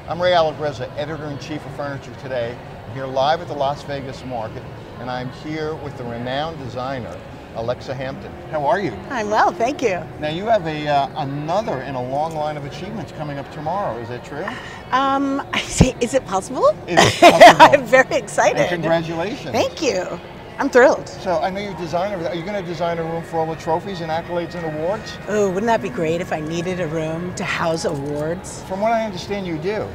I'm Allegrezza, Editor-in-Chief of Furniture Today. I'm here live at the Las Vegas market, and I'm here with the renowned designer, Mark Hampton. How are you? I'm well, thank you. Now you have another in a long line of achievements coming up tomorrow, is that true? Is it possible? It is possible. I'm very excited. And congratulations. Thank you. I'm thrilled. So I know you design everything. Are you going to design a room for all the trophies and accolades and awards? Oh, wouldn't that be great if I needed a room to house awards? From what I understand, you do.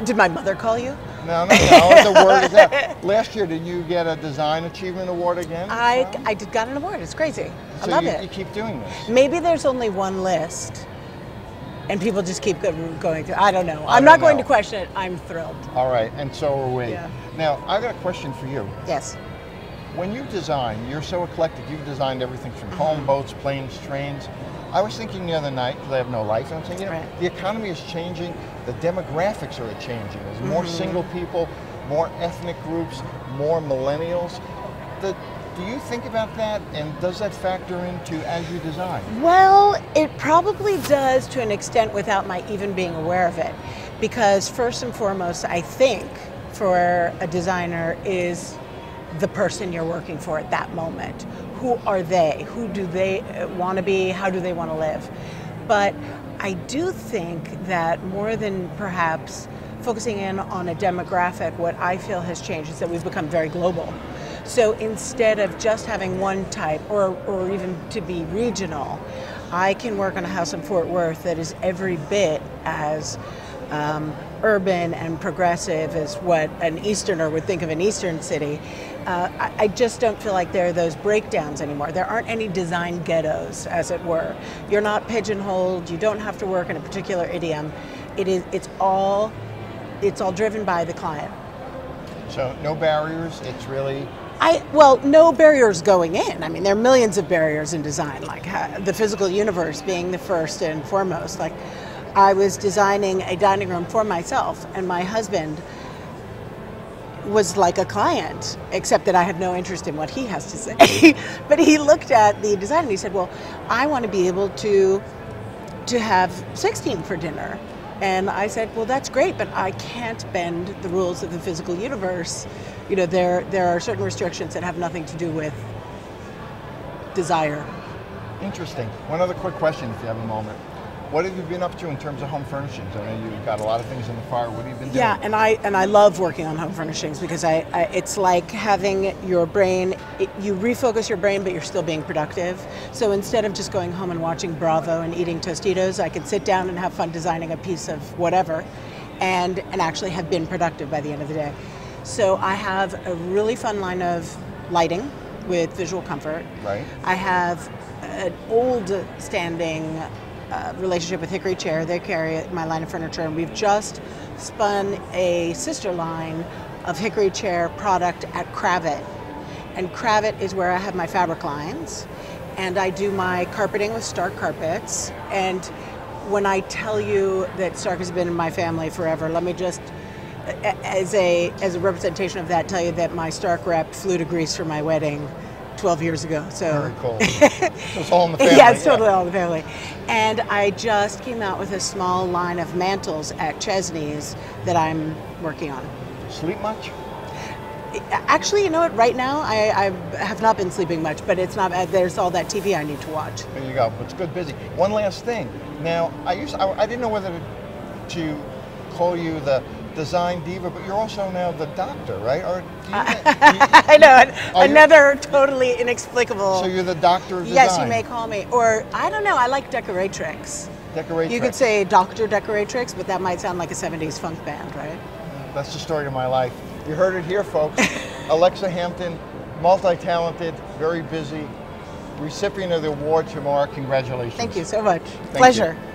Did my mother call you? No, the word is out. Last year, did you get a Design Achievement Award again? I got an award. It's crazy. I love it. You keep doing this. Maybe there's only one list, and people just keep going through. I don't know. I'm not going to question it. I'm thrilled. All right, and so are we. Yeah. Now, I've got a question for you. Yes. When you design, you're so eclectic. You've designed everything from home, boats, planes, trains. I was thinking the other night, because I have no life, and I'm saying, Right. the economy is changing, the demographics are changing. There's more single people, more ethnic groups, more millennials. Do you think about that, and does that factor into as you design? Well, it probably does to an extent without my even being aware of it. Because first and foremost, I think for a designer is the person you're working for at that moment. Who are they? Who do they want to be? How do they want to live? But I do think that more than perhaps focusing in on a demographic, what I feel has changed is that we've become very global. So instead of just having one type or even to be regional, I can work on a house in Fort Worth that is every bit as urban and progressive as what an Easterner would think of an Eastern city. I just don't feel like there are those breakdowns anymore. There aren't any design ghettos, as it were. You're not pigeonholed. You don't have to work in a particular idiom. It's all driven by the client. So no barriers. It's really. Well, no barriers going in. I mean, there are millions of barriers in design, like the physical universe being the first and foremost. Like, I was designing a dining room for myself, and my husband was like a client, except that I had no interest in what he has to say. But he looked at the design and he said, well, I want to be able to have 16 for dinner. And I said, well, that's great, but I can't bend the rules of the physical universe. You know, there are certain restrictions that have nothing to do with desire. Interesting. One other quick question, if you have a moment. What have you been up to in terms of home furnishings? I know you've got a lot of things in the fire. What have you been doing? Yeah, and I love working on home furnishings because it's like having your brain, you refocus your brain, but you're still being productive. So instead of just going home and watching Bravo and eating Tostitos, I can sit down and have fun designing a piece of whatever and actually have been productive by the end of the day. So I have a really fun line of lighting with visual comfort. Right. I have an old standing relationship with Hickory Chair. They carry my line of furniture, and we've just spun a sister line of Hickory Chair product at Kravet. And Kravet is where I have my fabric lines, and I do my carpeting with Stark Carpets. And when I tell you that Stark has been in my family forever, let me just, as a representation of that, tell you that my Stark rep flew to Greece for my wedding 12 years ago. So very cool. So it's all in the family. Yeah, it's totally all in the family. And I just came out with a small line of mantles at Chesney's that I'm working on. Sleep much? Actually, you know what? Right now, I have not been sleeping much, but it's not. There's all that TV I need to watch. There you go. It's good busy. One last thing. Now, I didn't know whether to call you the design diva, but you're also now the doctor, right? Or I know, another totally inexplicable. So you're the doctor of design. Yes, you may call me. Or, I don't know, I like decoratrix. Decoratrix. You could say Dr. Decoratrix, but that might sound like a 70s funk band, right? That's the story of my life. You heard it here, folks. Mark Hampton, multi-talented, very busy, recipient of the award tomorrow. Congratulations. Thank you so much. Thank Pleasure. You.